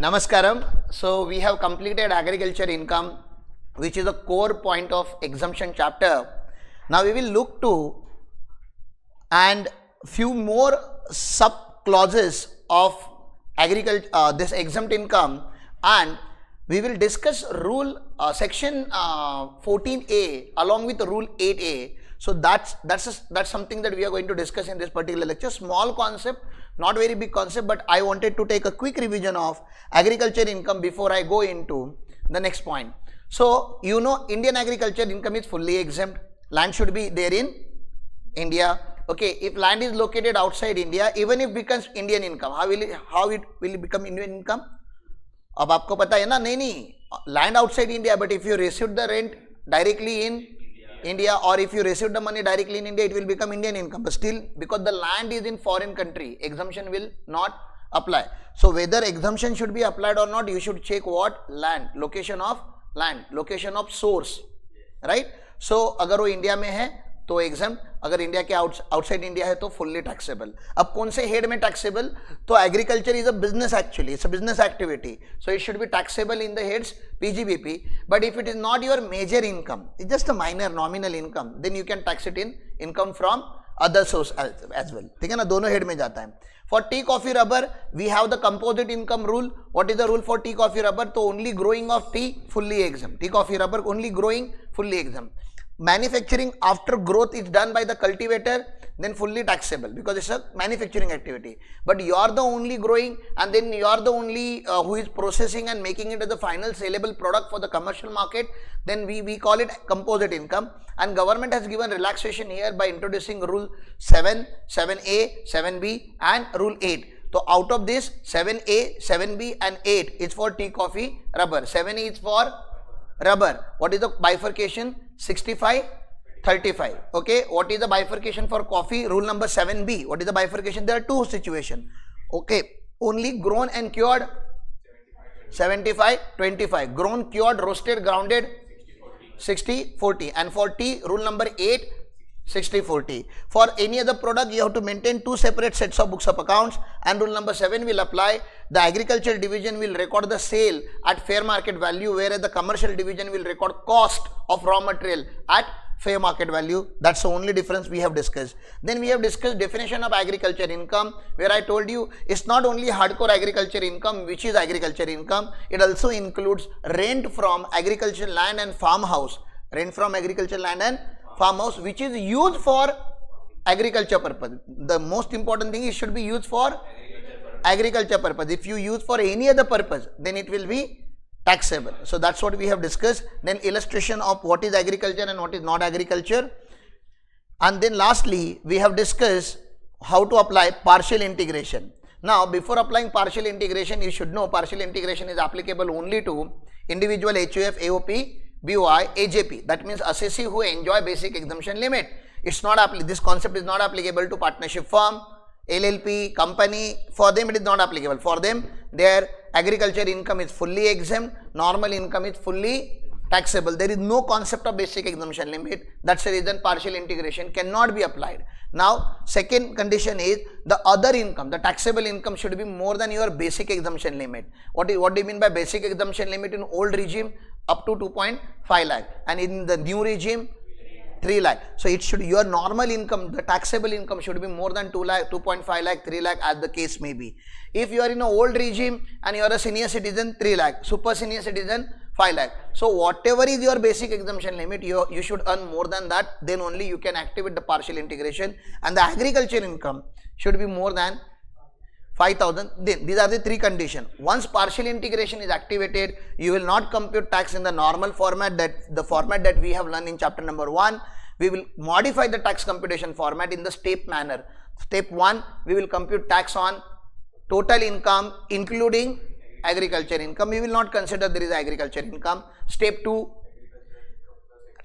Namaskaram. So we have completed agriculture income, which is a core point of exemption chapter. Now we will look to and few more sub clauses of agriculture, this exempt income, and we will discuss rule section 14A along with rule 8A. So that's something that we are going to discuss in this particular lecture. Small concept, not very big concept, but I wanted to take a quick revision of agriculture income before I go into the next point. So you know, Indian agriculture income is fully exempt. Land should be there in India. Okay, if land is located outside India, even if it becomes Indian income, how it will become Indian income? अब आपको पता है ना, नहीं, land outside India, but if you receive the rent directly in India, or if you receive the money directly in India, it will become Indian income. But still, because the land is in foreign country, exemption will not apply. So whether exemption should be applied or not, you should check what? Land, location of land, location of source, right? So अगर वो India में है तो exam, अगर India के outside India है तो fully taxable. अब कौन से हेड में टैक्सेबल? तो agriculture is a business, actually it's a business activity, so it should be taxable in the heads PGBP. But if it is not your major income, it's just a minor nominal income, then you can tax it in income from other source as well. ठीक है ना, दोनों head में जाता है. For tea coffee rubber we have the composite income rule. What is the rule for tea coffee rubber? तो only growing of tea fully exam. Tea coffee rubber only growing fully exam. Manufacturing after growth is done by the cultivator, then fully taxable because it's a manufacturing activity. But you are the only growing, and then you are the only who is processing and making it as the final saleable product for the commercial market, then we call it composite income. And government has given relaxation here by introducing rule 7, 7A, 7B and rule 8. So out of this 7A, 7B and 8 is for tea, coffee, rubber. 7A is for rubber. What is the bifurcation? 65, 35. Okay, what is the bifurcation for coffee? Rule number 7B. What is the bifurcation? There are two situations. Okay, only grown and cured 75, 25. Grown, cured, roasted, grounded 60, 40. And for tea, rule number 8, 60, 40. For any other product, you have to maintain two separate sets of books of accounts, and rule number 7 will apply. The agriculture division will record the sale at fair market value, whereas the commercial division will record cost of raw material at fair market value. That's the only difference we have discussed. Then we have discussed definition of agriculture income, where I told you it's not only hardcore agriculture income, which is agriculture income, it also includes rent from agricultural land and farmhouse. Rent from agricultural land and farmhouse which is used for agriculture purpose. The most important thing is should be used for agriculture purpose. If you use for any other purpose, then it will be taxable. So that's what we have discussed. Then illustration of what is agriculture and what is not agriculture. And then lastly, we have discussed how to apply partial integration. Now before applying partial integration, you should know partial integration is applicable only to individual HUF, AOP, BOI, AJP. That means assessee who enjoy basic exemption limit. It's not this concept is not applicable to partnership firm, LLP, company. For them it is not applicable. For them, their agriculture income is fully exempt, normal income is fully taxable. There is no concept of basic exemption limit. That's the reason partial integration cannot be applied. Now, second condition is the other income, the taxable income should be more than your basic exemption limit. What do you mean by basic exemption limit? In old regime, up to 2.5 lakh, and in the new regime 3 lakh. So it should, your normal income, the taxable income should be more than 2 lakh, 2.5 lakh, 3 lakh as the case may be. If you are in an old regime and you are a senior citizen, 3 lakh, super senior citizen 5 lakh. So whatever is your basic exemption limit, you should earn more than that, then only you can activate the partial integration, and the agriculture income should be more than 5,000. Then these are the three conditions. Once partial integration is activated, you will not compute tax in the normal format, that the format that we have learned in chapter number 1. We will modify the tax computation format in the step manner. Step 1, we will compute tax on total income including agriculture income. We will not consider there is agriculture income. Step 2,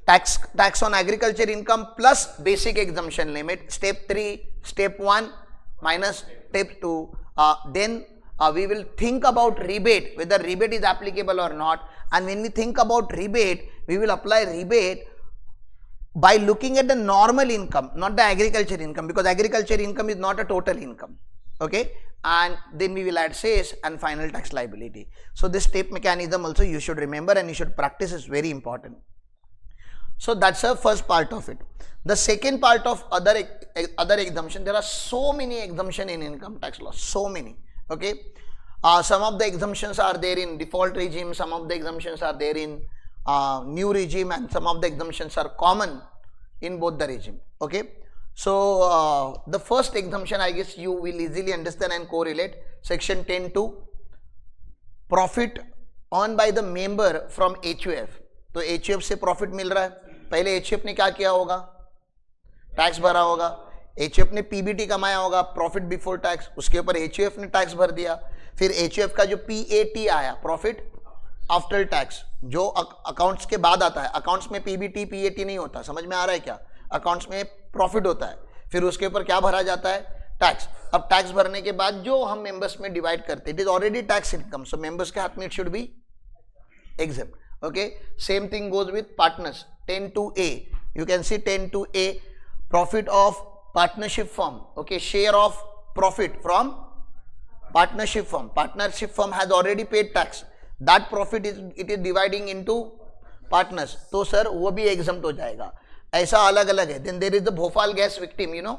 tax on agriculture income plus basic exemption limit. Step 3, step 1 minus step 2. Then we will think about rebate, whether rebate is applicable or not. And when we think about rebate, we will apply rebate by looking at the normal income, not the agriculture income, because agriculture income is not a total income. Okay, and then we will add cess and final tax liability. So this step mechanism also you should remember and you should practice, is very important. So that's the first part of it. The second part of other exemption, there are so many exemption in income tax law, so many. Okay, some of the exemptions are there in default regime, some of the exemptions are there in new regime, and some of the exemptions are common in both the regime. Okay, so the first exemption I guess you will easily understand and correlate. Section 10(2), profit earned by the member from HUF. तो HUF से profit मिल रहा है, पहले HUF ने क्या किया होगा, tax भरा होगा. HUF ने PBT कमाया होगा, प्रॉफिट बिफोर टैक्स, उसके ऊपर HUF ने टैक्स भर दिया. फिर HUF का जो PAT आया, प्रॉफिट आफ्टर टैक्स, जो अकाउंट्स के बाद आता है. अकाउंट्स में PBT PAT नहीं होता, समझ में आ रहा है क्या? अकाउंट्स में प्रॉफिट होता है, फिर उसके ऊपर क्या भरा जाता है, टैक्स. अब टैक्स भरने के बाद जो हम मेंबर्स में डिवाइड करते हैं, it is already tax income, so members के हाथ में it should B exempt. Okay, same thing goes with partners. 10(2)(a), you can see 10(2)(a), profit of partnership firm. Okay, share of profit from partnership firm. Partnership firm has already paid tax. That profit it is dividing into partners. तो sir वो भी exempt हो जाएगा. ऐसा अलग अलग है. Then there is the Bhopal gas victim, you know,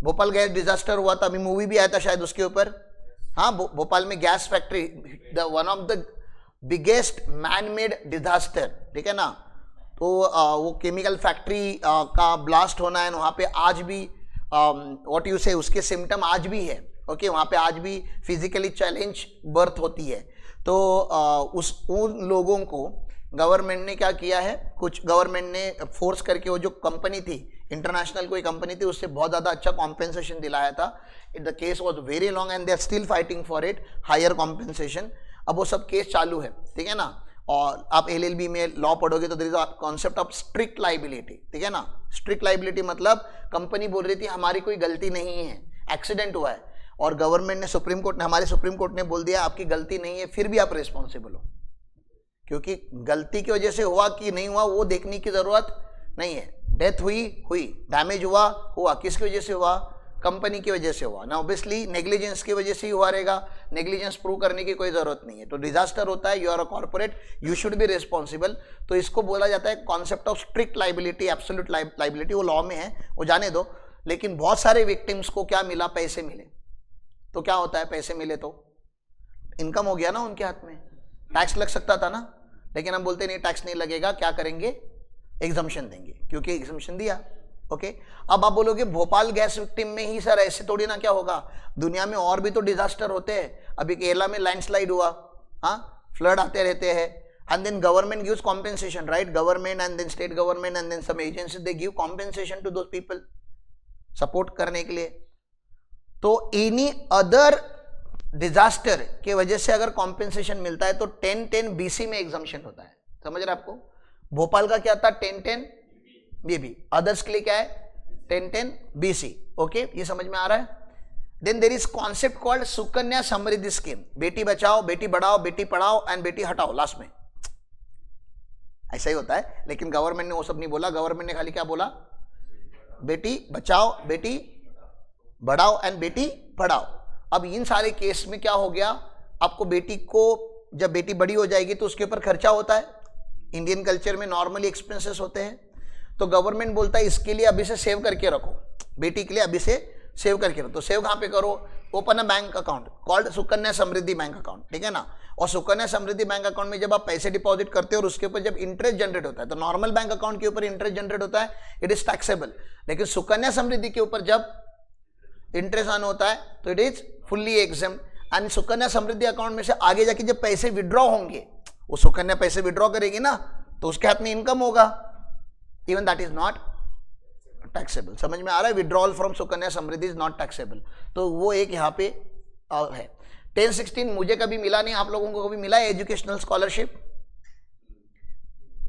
Bhopal gas disaster हुआ था, अभी मूवी भी आया था शायद उसके ऊपर. हाँ, भोपाल में gas factory, the one of the biggest man made disaster, ठीक है ना. तो वो केमिकल फैक्ट्री का ब्लास्ट होना है, वहाँ पे आज भी व्हाट यू से उसके सिम्टम आज भी है. ओके, वहाँ पे आज भी फिजिकली चैलेंज बर्थ होती है. तो उन लोगों को गवर्नमेंट ने क्या किया है, कुछ गवर्नमेंट ने फोर्स करके, वो जो कंपनी थी, इंटरनेशनल कोई कंपनी थी, उससे बहुत ज़्यादा अच्छा कॉम्पेंसेशन दिलाया था. The case was very long and they are still fighting for it, higher compensation. अब वो सब केस चालू है, ठीक है ना. और आप LLB में लॉ पढ़ोगे तो there is a concept of strict liability, ठीक है ना. स्ट्रिक्ट लाइबिलिटी मतलब कंपनी बोल रही थी हमारी कोई गलती नहीं है, एक्सीडेंट हुआ है, और गवर्नमेंट ने, सुप्रीम कोर्ट ने, हमारे सुप्रीम कोर्ट ने बोल दिया आपकी गलती नहीं है, फिर भी आप रिस्पॉन्सिबल हो, क्योंकि गलती की वजह से हुआ कि नहीं हुआ वो देखने की जरूरत नहीं है. डेथ हुई, डैमेज हुआ, किसकी वजह से हुआ, कंपनी की वजह से हुआ ना. ऑब्वियसली नेग्लिजेंस की वजह से ही हुआ रहेगा, नेग्लिजेंस प्रूव करने की कोई जरूरत नहीं है. तो डिजास्टर होता है, you are a corporate, you should be responsible. तो इसको बोला जाता है concept of strict liability, absolute liability. वो लॉ में है, वो जाने दो. लेकिन बहुत सारे विक्टिम्स को क्या मिला, पैसे मिले. तो क्या होता है, पैसे मिले तो इनकम हो गया ना उनके हाथ में, टैक्स लग सकता था ना, लेकिन हम बोलते नहीं टैक्स नहीं लगेगा, क्या करेंगे, एग्जम्पशन देंगे, क्योंकि एग्जम्पशन दिया. ओके, अब आप बोलोगे भोपाल गैस विक्टिम में ही सर ऐसे थोड़ी ना, क्या होगा, दुनिया में और भी तो डिजास्टर होते हैं. अभी केरला में लैंडस्लाइड हुआ, हाँ, फ्लड आते रहते हैं, and then government gives compensation, right. Government and then state government and then some agencies they give compensation to those people, support करने के लिए. तो एनी अदर डिजास्टर के वजह से अगर कॉम्पेंसेशन मिलता है तो 10(10) BC में एग्जम्पशन होता है. समझ रहे आपको, भोपाल का क्या था, 10(10) BB, अदर्स के लिए क्या है, 10(10) BC. ओके, ये समझ में आ रहा है. Then there is concept called Sukanya Samriddhi scheme. बेटी बचाओ, बेटी बढ़ाओ, बेटी पढ़ाओ एंड बेटी हटाओ, लास्ट में ऐसा ही होता है. लेकिन गवर्नमेंट ने वो सब नहीं बोला, गवर्नमेंट ने खाली क्या बोला, बेटी बचाओ, बेटी बढ़ाओ एंड बेटी पढ़ाओ. अब इन सारे केस में क्या हो गया, आपको बेटी को, जब बेटी बड़ी हो जाएगी तो उसके ऊपर खर्चा होता है. इंडियन कल्चर में नॉर्मली एक्सपेंसेस होते हैं. तो गवर्नमेंट बोलता है इसके लिए अभी से सेव करके रखो, बेटी के लिए अभी से सेव करके रखो. तो सेव कहाँ पे करो, open a bank account called Sukanya Samriddhi bank account, ठीक है ना. और सुकन्या समृद्धि बैंक अकाउंट में जब आप पैसे डिपॉजिट करते हो और उसके ऊपर जब इंटरेस्ट जनरेट होता है, तो नॉर्मल बैंक अकाउंट के ऊपर इंटरेस्ट जनरेट होता है, इट इज टैक्सेबल. लेकिन सुकन्या समृद्धि के ऊपर जब इंटरेस्ट आना होता है तो it is fully exempt. And Sukanya Samriddhi account में से आगे जाके जब पैसे विड्रॉ होंगे, वो सुकन्या पैसे विड्रॉ करेगी ना, तो उसके हाथ में इनकम होगा, even that is not taxable. समझ में आ रहा है, withdrawal from Sukanya Samriddhi is not taxable. तो वो एक यहाँ पे है. 10(16) मुझे कभी मिला नहीं, आप लोगों को कभी मिला है एजुकेशनल स्कॉलरशिप?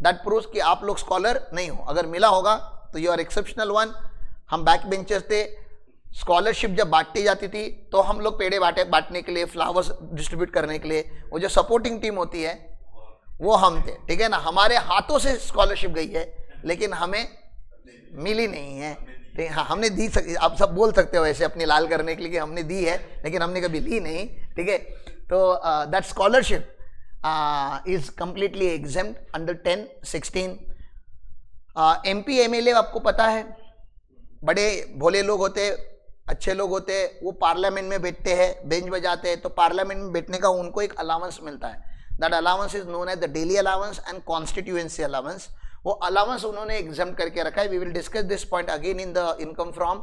दैट प्रूव्स कि आप लोग स्कॉलर नहीं हो. अगर मिला होगा तो यू आर एक्सेप्शनल वन. हम बैक बेंचर्स थे, स्कॉलरशिप जब बांटी जाती थी तो हम लोग पेड़े बांटने के लिए, फ्लावर्स डिस्ट्रीब्यूट करने के लिए, वो जो सपोर्टिंग टीम होती है वो हम थे, ठीक है ना. हमारे हाथों से स्कॉलरशिप गई है लेकिन हमें मिली नहीं है, ठीक, हाँ हमने दी आप सब बोल सकते हो ऐसे अपनी लाल करने के लिए कि हमने दी है, लेकिन हमने कभी ली नहीं, ठीक है। तो that scholarship is completely exempt under 10-16। MP MLA आपको पता है, बड़े भोले लोग होते, अच्छे लोग होते, वो पार्लियामेंट में बैठते हैं, बेंच बजाते हैं, तो पार्लियामेंट में बैठने का उनको एक अलाउंस मिलता है। That allowance is known as the daily allowance and constituency allowance. वो अलाउंस उन्होंने एग्जाम करके रखा है। We will discuss this point again in the income from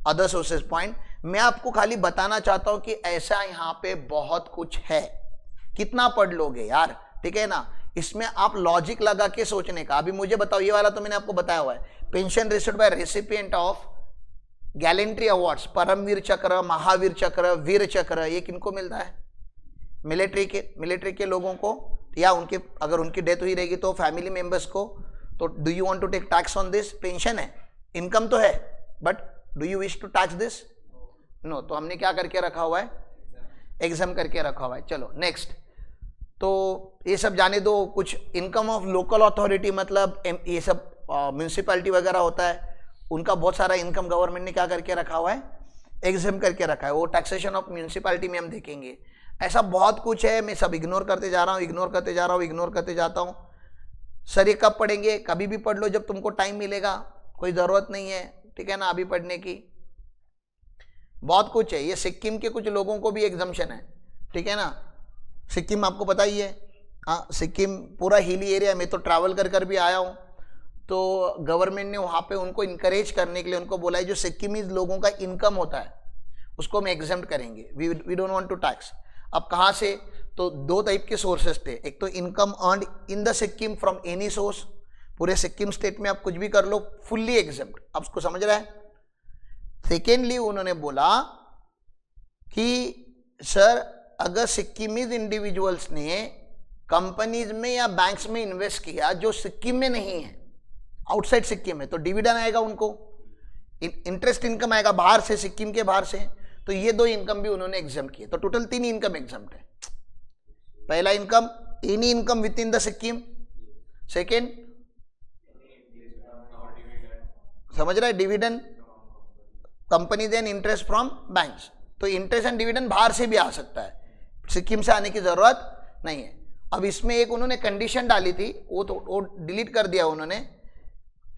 other sources point. मैं आपको खाली बताना चाहता हूं कि ऐसा यहाँ पे बहुत कुछ है, कितना पढ़ लोगे यार, ठीक है ना। इसमें आप लॉजिक लगा के सोचने का। अभी मुझे बताओ, ये वाला तो मैंने आपको बताया हुआ है, pension received by recipient of gallantry awards, Paramvir Chakra, Mahavir चक्र, वीर चक्र, ये किनको मिलता है? मिलिट्री के लोगों को, या उनके अगर उनकी डेथ हुई रहेगी तो फैमिली मेंबर्स को। तो do you want to take tax on this? Pension है, इनकम तो है, but do you wish to tax this? No. तो हमने क्या करके रखा हुआ है? एग्जाम करके रखा हुआ है। चलो नेक्स्ट। तो ये सब जाने दो। कुछ इनकम ऑफ लोकल अथॉरिटी, मतलब ये सब म्यूनसिपैलिटी वगैरह होता है, उनका बहुत सारा इनकम गवर्नमेंट ने क्या करके रखा हुआ है? एग्जाम करके रखा है। वो टैक्सेशन ऑफ म्यूनसिपैलिटी में हम देखेंगे। ऐसा बहुत कुछ है, मैं सब इग्नोर करते जा रहा हूँ, इग्नोर करते जाता हूँ। सर ये कब पढ़ेंगे? कभी भी पढ़ लो जब तुमको टाइम मिलेगा, कोई ज़रूरत नहीं है, ठीक है ना, अभी पढ़ने की। बहुत कुछ है। ये सिक्किम के कुछ लोगों को भी एग्जम्पशन है, ठीक है ना। सिक्किम आपको पता ही है, हाँ, सिक्किम पूरा हिली एरिया में तो ट्रैवल कर भी आया हूँ। तो गवर्नमेंट ने वहाँ पे उनको इनकरेज करने के लिए उनको बोला है जो सिक्किमीज लोगों का इनकम होता है उसको हम एग्जेम्प्ट करेंगे, we don't want to tax. अब कहाँ से? तो दो टाइप के सोर्सेस थे। एक तो income earned in the Sikkim from any source, पूरे सिक्किम स्टेट में आप कुछ भी कर लो, फुल्ली एग्जेम्प्ट। आप उसको समझ रहे हैं? सेकेंडली उन्होंने बोला कि सर अगर सिक्किमीज इंडिविजुअल्स ने कंपनीज में या बैंक्स में इन्वेस्ट किया जो सिक्किम में नहीं है, आउटसाइड सिक्किम है, तो डिविडेंड आएगा उनको, इंटरेस्ट इनकम आएगा बाहर से, सिक्किम के बाहर से। तो ये दो इनकम भी उन्होंने एग्जाम किए। तो टोटल 3 इनकम एग्जाम है। पहला income any income with in the Sikkim, second समझ रहा है dividend companies and interest from banks. तो इंटरेस्ट एंड डिविडेंड बाहर से भी आ सकता है, सिक्किम से आने की जरूरत नहीं है। अब इसमें एक उन्होंने कंडीशन डाली थी, वो डिलीट कर दिया उन्होंने,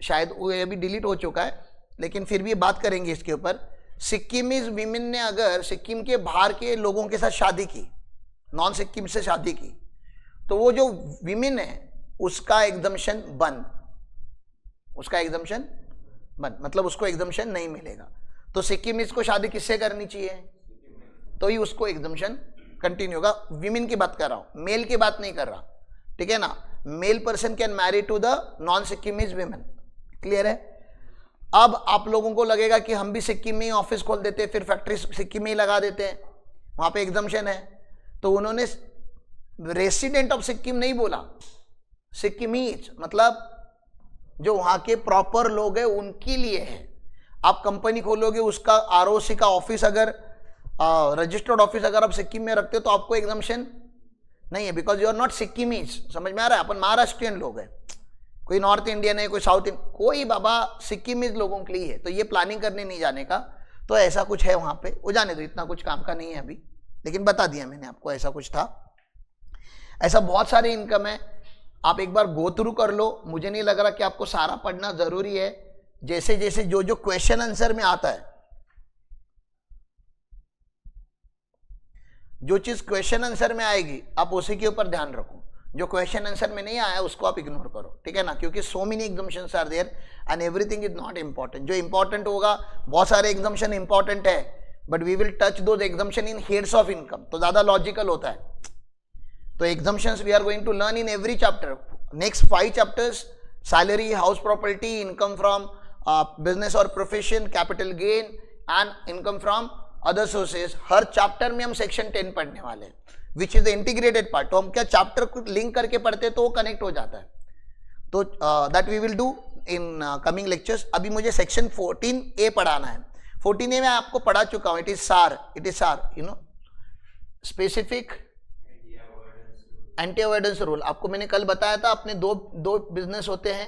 शायद वो अभी डिलीट हो चुका है, लेकिन फिर भी बात करेंगे इसके ऊपर। सिक्किमीज वीमेन ने अगर सिक्किम के बाहर के लोगों के साथ शादी की, नॉन सिक्किम से शादी की, तो वो जो वीमेन है उसका एग्जम्पशन बंद, उसका एग्जम्पशन बंद, मतलब उसको एग्जम्पशन नहीं मिलेगा। तो सिक्किमीज को शादी किससे करनी चाहिए? तो ही उसको एग्जम्पशन कंटिन्यू होगा। वीमेन की बात कर रहा हूं, मेल की बात नहीं कर रहा, ठीक है ना। Male person can marry to the non Sikkimese women, clear है? अब आप लोगों को लगेगा कि हम भी सिक्किम में ही ऑफिस खोल देते, फिर फैक्ट्री सिक्किम में ही लगा देते हैं, वहां पे एग्जम्पशन है। तो उन्होंने रेसिडेंट ऑफ सिक्किम नहीं बोला, सिक्किमीज, मतलब जो वहां के प्रॉपर लोग हैं उनके लिए है। आप कंपनी खोलोगे, उसका ROC का ऑफिस अगर रजिस्टर्ड ऑफिस अगर आप सिक्किम में रखते हो तो आपको एग्जम्पशन नहीं है, because you are not Sikkimese. समझ में आ रहा है? अपन महाराष्ट्रियन लोग हैं, कोई नॉर्थ इंडियन है, कोई साउथ इंडियन, कोई बाबा सिक्किमीज लोगों के लिए है। तो ये प्लानिंग करने नहीं जाने का, तो ऐसा कुछ है वहां पे, वो जाने दो, इतना कुछ काम का नहीं है अभी, लेकिन बता दिया मैंने आपको ऐसा कुछ था। ऐसा बहुत सारे इनकम है, आप एक बार गो थ्रू कर लो। मुझे नहीं लग रहा कि आपको सारा पढ़ना जरूरी है, जैसे जैसे जो जो क्वेश्चन आंसर में आता है, जो चीज क्वेश्चन आंसर में आएगी आप उसी के ऊपर ध्यान रखो। जो क्वेश्चन आंसर में नहीं आया उसको आप इग्नोर करो, ठीक है ना, क्योंकि so many exemptions are there and everything is not important. जो इंपॉर्टेंट होगा, बहुत सारे एग्जम्पशन इंपॉर्टेंट है, but we will touch those exemption in heads of income, तो ज्यादा लॉजिकल होता है। तो exemptions we are going to learn in every chapter, next 5 chapters, salary, house property, income from business और profession, capital gain and income from other sources. हर chapter में हम section 10 पढ़ने वाले हैं, which is the integrated part. तो हम क्या चैप्टर को लिंक करके पढ़ते हैं तो वो कनेक्ट हो जाता है। तो that we will do in coming lectures. अभी मुझे सेक्शन 14A पढ़ाना है। 14A में आपको पढ़ा चुका हूं, इट इज सार, you know, specific anti avoidance rule. आपको मैंने कल बताया था, अपने दो बिजनेस होते हैं।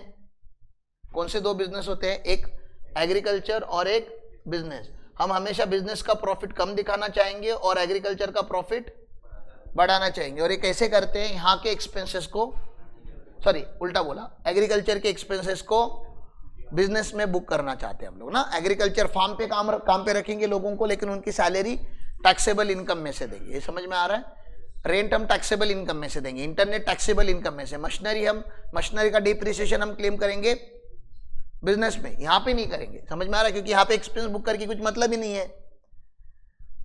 कौन से 2 बिजनेस होते हैं? एक एग्रीकल्चर और एक बिजनेस। हम हमेशा बिजनेस का प्रॉफिट कम दिखाना चाहेंगे और एग्रीकल्चर का प्रॉफिट बढ़ाना चाहेंगे। और ये कैसे करते हैं, यहाँ के एक्सपेंसेस को, सॉरी उल्टा बोला, एग्रीकल्चर के एक्सपेंसेस को बिजनेस में बुक करना चाहते हैं हम लोग ना। एग्रीकल्चर फार्म पे काम पे रखेंगे लोगों को, लेकिन उनकी सैलरी टैक्सेबल इनकम में से देंगे। ये समझ में आ रहा है? रेंट हम टैक्सेबल इनकम में से देंगे, इंटरनेट टैक्सेबल इनकम में से, मशीनरी का डिप्रिसिएशन हम क्लेम करेंगे बिजनेस में, यहाँ पे नहीं करेंगे। समझ में आ रहा है? क्योंकि यहाँ पे एक्सपेंस बुक करके कुछ मतलब ही नहीं है।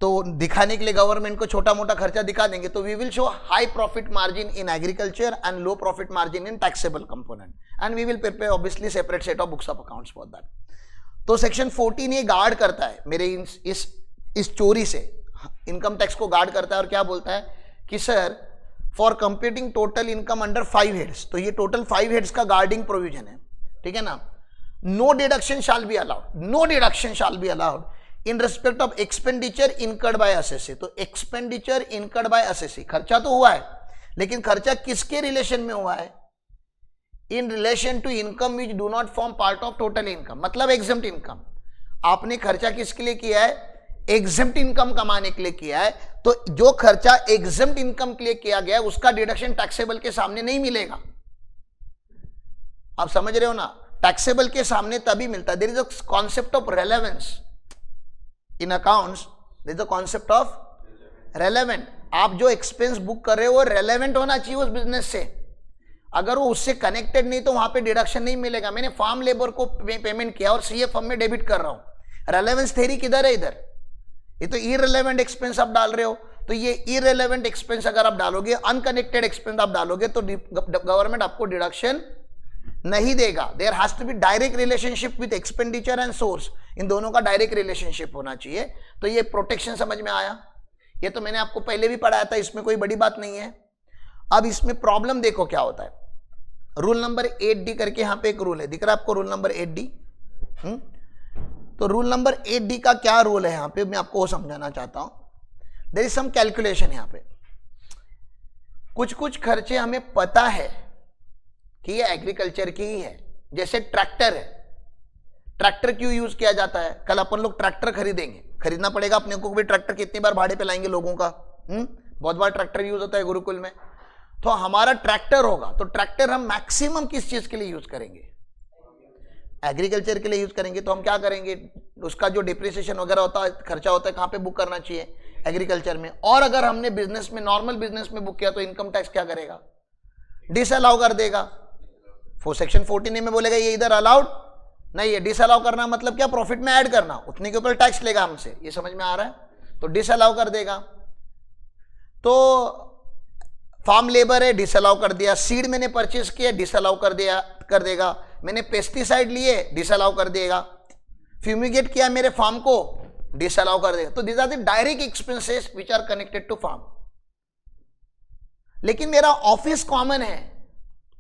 तो दिखाने के लिए गवर्नमेंट को छोटा मोटा खर्चा दिखा देंगे। तो we will show high profit margin in agriculture and low profit margin in taxable component, and we will prepare obviously separate set of books of accounts for that. तो सेक्शन 14 ये गार्ड करता है मेरे इस चोरी से, इनकम टैक्स को guard करता है। और क्या बोलता है कि sir for computing total income under 5 heads, तो ये टोटल 5 हेड्स का गार्डिंग प्रोविजन है, ठीक है ना। No deduction shall be allowed, no deduction shall be allowed in respect of expenditure incurred by assessee. तो एक्सपेंडिचर इनकर्ड बाय असेसी, खर्चा तो हुआ है, लेकिन खर्चा किसके रिलेशन में हुआ है? In relation to income which do not form part of total income, मतलब एग्जेम्प्ट इनकम। आपने खर्चा किसके लिए किया है? एग्जेम्प्ट इनकम कमाने के लिए किया है। तो जो खर्चा एग्जेम्प्ट इनकम के लिए किया गया उसका डिडक्शन टैक्सेबल के सामने नहीं मिलेगा। आप समझ रहे हो ना? टैक्सेबल के सामने तभी मिलता है। There is a concept of relevance in accounts, there is a concept of relevant. आप जो एक्सपेंस बुक कर रहे हो वो रेलेवेंट होना चाहिए उस बिजनेस से। अगर वो उससे कनेक्टेड नहीं तो वहां पे डिडक्शन नहीं मिलेगा। मैंने फार्म लेबर को पेमेंट किया और सीएफ में डेबिट कर रहा हूं, रेलेवेंस थ्योरी किधर है? इधर। ये तो इररिलेवेंट एक्सपेंस आप डाल रहे हो। तो ये इररिलेवेंट एक्सपेंस अगर आप डालोगे, अनकनेक्टेड एक्सपेंस आप डालोगे, तो गवर्नमेंट आपको डिडक्शन नहीं देगा। There has to be direct relationship with expenditure and source, इन दोनों का डायरेक्ट रिलेशनशिप होना चाहिए। तो ये प्रोटेक्शन समझ में आया? ये तो मैंने आपको पहले भी पढ़ाया था, इसमें कोई बड़ी बात नहीं है। अब इसमें प्रॉब्लम देखो क्या होता है। रूल नंबर 8D करके यहां पे एक रूल है, दिख रहा है आपको रूल नंबर 8D? तो रूल नंबर 8D का क्या रूल है यहां पे, मैं आपको वो समझाना चाहता हूं। देयर इज सम कैलकुलेशन यहां पे। कुछ खर्चे हमें पता है कि ये एग्रीकल्चर की ही है, जैसे ट्रैक्टर है। ट्रैक्टर क्यों यूज किया जाता है? कल अपन लोग ट्रैक्टर खरीदेंगे, खरीदना पड़ेगा अपने को भी। ट्रैक्टर कितनी बार भाड़े पे लाएंगे लोगों का? बहुत बार ट्रैक्टर यूज होता है गुरुकुल में। तो हमारा ट्रैक्टर होगा, तो ट्रैक्टर हम मैक्सिमम किस चीज के लिए यूज करेंगे? एग्रीकल्चर के लिए यूज करेंगे। तो हम क्या करेंगे, उसका जो डिप्रिसिएशन वगैरह होता है, खर्चा होता है, कहां पे बुक करना चाहिए? एग्रीकल्चर में। और अगर हमने बिजनेस में, नॉर्मल बिजनेस में बुक किया तो इनकम टैक्स क्या करेगा? डिसअलाउ कर देगा। सेक्शन 14A में बोलेगा ये इधर अलाउड नहीं है। डिसअलाउ करना मतलब क्या? प्रॉफिट में ऐड करना, उतने के ऊपर टैक्स लेगा हमसे। ये समझ में आ रहा है? तो डिसअलाउ कर देगा। तो फार्म लेबर है, डिसअलाउ कर दिया। सीड मैंने परचेस किया, डिसअलाउ कर देगा। मैंने पेस्टिसाइड लिए, डिसअलाउ कर देगा। फ्यूमिगेट किया मेरे फार्म को, डिसअलाउ कर देगा। तो these are the direct expenses which are connected to farm. लेकिन मेरा ऑफिस कॉमन है,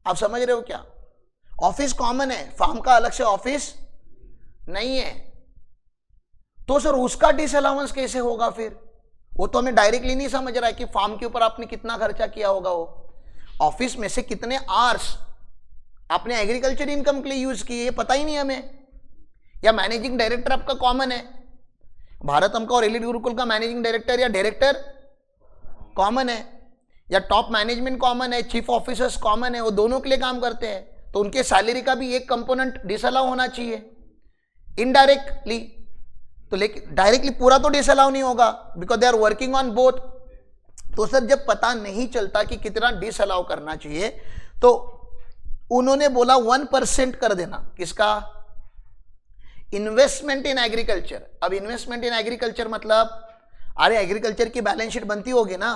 आप समझ रहे हो क्या? ऑफिस कॉमन है, फार्म का अलग से ऑफिस नहीं है। तो सर उसका डिसअलाउंस कैसे होगा फिर? वो तो हमें डायरेक्टली नहीं समझ रहा है कि फार्म के ऊपर आपने कितना खर्चा किया होगा। वो ऑफिस में से कितने आवर्स आपने एग्रीकल्चर इनकम के लिए यूज किए, ये पता ही नहीं हमें। या मैनेजिंग डायरेक्टर आपका कॉमन है, भारतम का और एलिट गुरुकुल का मैनेजिंग डायरेक्टर या डायरेक्टर कॉमन है, या टॉप मैनेजमेंट कॉमन है, चीफ ऑफिसर्स कॉमन है, वो दोनों के लिए काम करते हैं। तो उनके सैलरी का भी एक कंपोनेंट डिसअलाउ होना चाहिए इनडायरेक्टली। तो लेकिन डायरेक्टली पूरा तो डिसअलाउ नहीं होगा, because they are working on both. तो सर जब पता नहीं चलता कि कितना डिसअलाउ करना चाहिए, तो उन्होंने बोला 1% कर देना। किसका? Investment in agriculture. अब इन्वेस्टमेंट इन एग्रीकल्चर मतलब, अरे एग्रीकल्चर की बैलेंस शीट बनती होगी ना,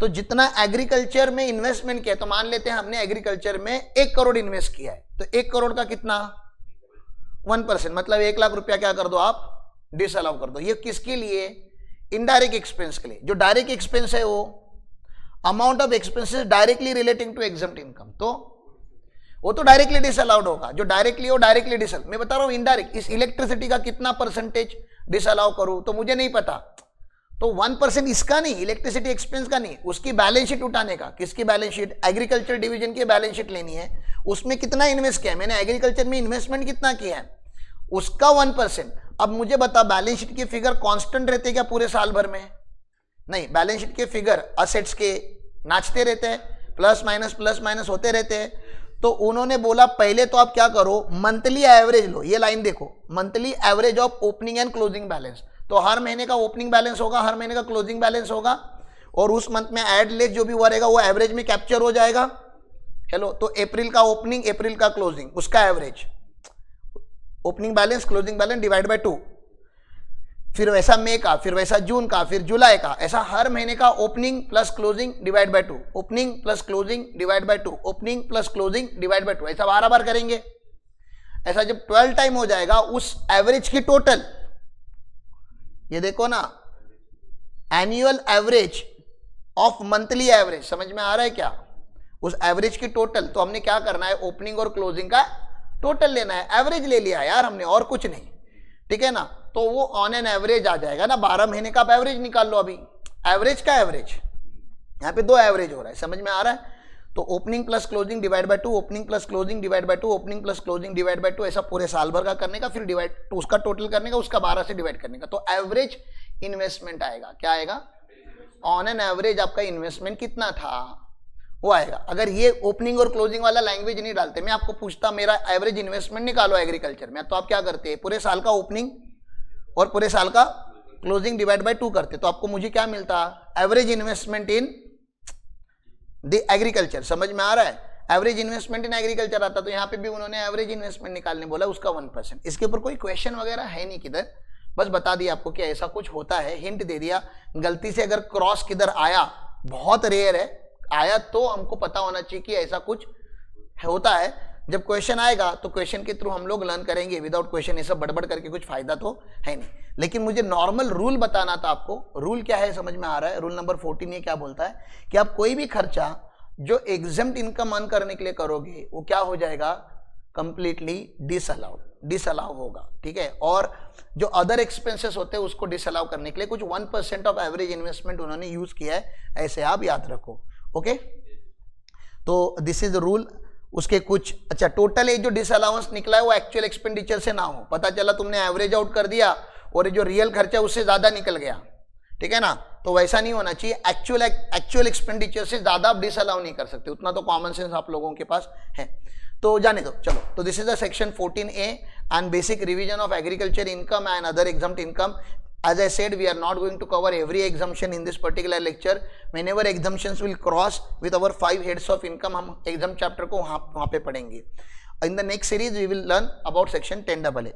तो जितना एग्रीकल्चर में इन्वेस्टमेंट किया, तो मान लेते हैं हमने एग्रीकल्चर में 1 करोड़ इन्वेस्ट किया है, तो 1 करोड़ का कितना? 1%, मतलब 1 लाख रुपया क्या कर दो आप? डिसअलाउ कर दो। ये किसके लिए? इनडायरेक्ट एक्सपेंस के लिए। जो डायरेक्ट एक्सपेंस है वो amount of expenses directly relating to exempt income, तो वो तो डायरेक्टली डिसअलाउड होगा। जो डायरेक्टली हो डायरेक्टली डिसअलाउ। मैं बता रहा हूं इनडायरेक्ट। इस इलेक्ट्रिसिटी का कितना परसेंटेज डिसअलाउ करूं तो मुझे नहीं पता, तो 1% इसका नहीं, इलेक्ट्रिसिटी एक्सपेंस का नहीं, उसकी बैलेंस शीट उठाने का। किसकी बैलेंस शीट? एग्रीकल्चर डिवीजन की बैलेंस शीट लेनी है। उसमें कितना इन्वेस्ट किया है मैंने, एग्रीकल्चर में इन्वेस्टमेंट कितना किया है, उसका 1%। अब मुझे बता, बैलेंस शीट के फिगर कांस्टेंट रहते क्या पूरे साल भर में? नहीं, बैलेंस शीट के फिगर असेट्स के नाचते रहते हैं, प्लस माइनस होते रहते हैं। तो उन्होंने बोला पहले तो आप क्या करो, मंथली एवरेज लो। ये लाइन देखो, monthly average of opening and closing balance. तो हर महीने का ओपनिंग बैलेंस होगा, हर महीने का क्लोजिंग बैलेंस होगा, और उस मंथ में ऐड लेस जो भी हुआ रहेगा वो एवरेज में कैप्चर हो जाएगा। हेलो, तो अप्रैल का ओपनिंग, अप्रैल का क्लोजिंग, उसका average, opening balance closing balance divide by 2। फिर वैसा मई का, फिर वैसा जून का, फिर जुलाई का, ऐसा हर महीने का opening plus closing divide by 2, opening plus closing divide by 2, opening plus closing divide by 2, ऐसा 12 बार करेंगे। ऐसा जब 12 टाइम हो जाएगा, उस एवरेज की टोटल, ये देखो ना, annual average of monthly average, समझ में आ रहा है क्या? उस एवरेज की टोटल, तो हमने क्या करना है, ओपनिंग और क्लोजिंग का टोटल लेना है, एवरेज ले लिया यार हमने, और कुछ नहीं, ठीक है ना? तो वो ऑन एन एवरेज आ जाएगा ना, 12 महीने का आप एवरेज निकाल लो। अभी एवरेज का एवरेज, यहाँ पे 2 एवरेज हो रहा है, समझ में आ रहा है? तो opening plus closing divide by 2, opening plus closing divide by 2, opening plus closing divide by 2, ऐसा पूरे साल भर का करने का, फिर डिवाइड तो उसका टोटल करने का, उसका 12 से डिवाइड करने का, तो एवरेज इन्वेस्टमेंट आएगा। क्या आएगा? ऑन एन एवरेज आपका इन्वेस्टमेंट कितना था वो आएगा। अगर ये ओपनिंग और क्लोजिंग वाला लैंग्वेज नहीं डालते, मैं आपको पूछता मेरा एवरेज इन्वेस्टमेंट निकालो एग्रीकल्चर में, तो आप क्या करते हैं, पूरे साल का ओपनिंग और पूरे साल का क्लोजिंग डिवाइड बाय 2 करते, तो आपको मुझे क्या मिलता, average investment in the agriculture. समझ में आ रहा है? एवरेज इन्वेस्टमेंट इन एग्रीकल्चर आता, तो यहाँ पे भी उन्होंने एवरेज इन्वेस्टमेंट निकालने बोला, उसका 1%। इसके ऊपर कोई क्वेश्चन वगैरह है नहीं किधर, बस बता दिया आपको कि ऐसा कुछ होता है, हिंट दे दिया। गलती से अगर क्रॉस किधर आया, बहुत रेयर है, आया तो हमको पता होना चाहिए कि ऐसा कुछ होता है। जब क्वेश्चन आएगा तो क्वेश्चन के थ्रू हम लोग लर्न करेंगे, विदाउट क्वेश्चन ये सब बड़बड़ करके कुछ फायदा तो है नहीं। लेकिन मुझे नॉर्मल रूल बताना था आपको। रूल क्या है समझ में आ रहा है? रूल नंबर 14 ये क्या बोलता है कि आप कोई भी खर्चा जो एग्जम्प्ट इनकम अर्न करने के लिए करोगे वो क्या हो जाएगा, कंप्लीटली डिसअलाउ होगा, ठीक है। और जो अदर एक्सपेंसेस होते हैं उसको डिसअलाउ करने के लिए कुछ 1% ऑफ एवरेज इन्वेस्टमेंट उन्होंने यूज किया है, ऐसे आप याद रखो। ओके, तो दिस इज द रूल। उसके कुछ अच्छा टोटल ये जो डिसअलाउंस निकला है वो एक्चुअल एक्सपेंडिचर से ना हो। पता चला तुमने एवरेज आउट कर दिया और जो रियल खर्चा उससे ज्यादा निकल गया, ठीक है ना, तो वैसा नहीं होना चाहिए। एक्चुअल एक्सपेंडिचर से ज्यादा आप डिसअलाउ नहीं कर सकते, उतना तो कॉमन सेंस आप लोगों के पास है। तो जाने दो, चलो। तो this is the section 14A and basic revision of agriculture income and other exempt income. As I said, we are not going to cover every exemption in this particular lecture. Whenever exemptions will cross with our 5 heads of income, हम exempt chapter को वहाँ पे पढ़ेंगे. In the next series, we will learn about section 10AA.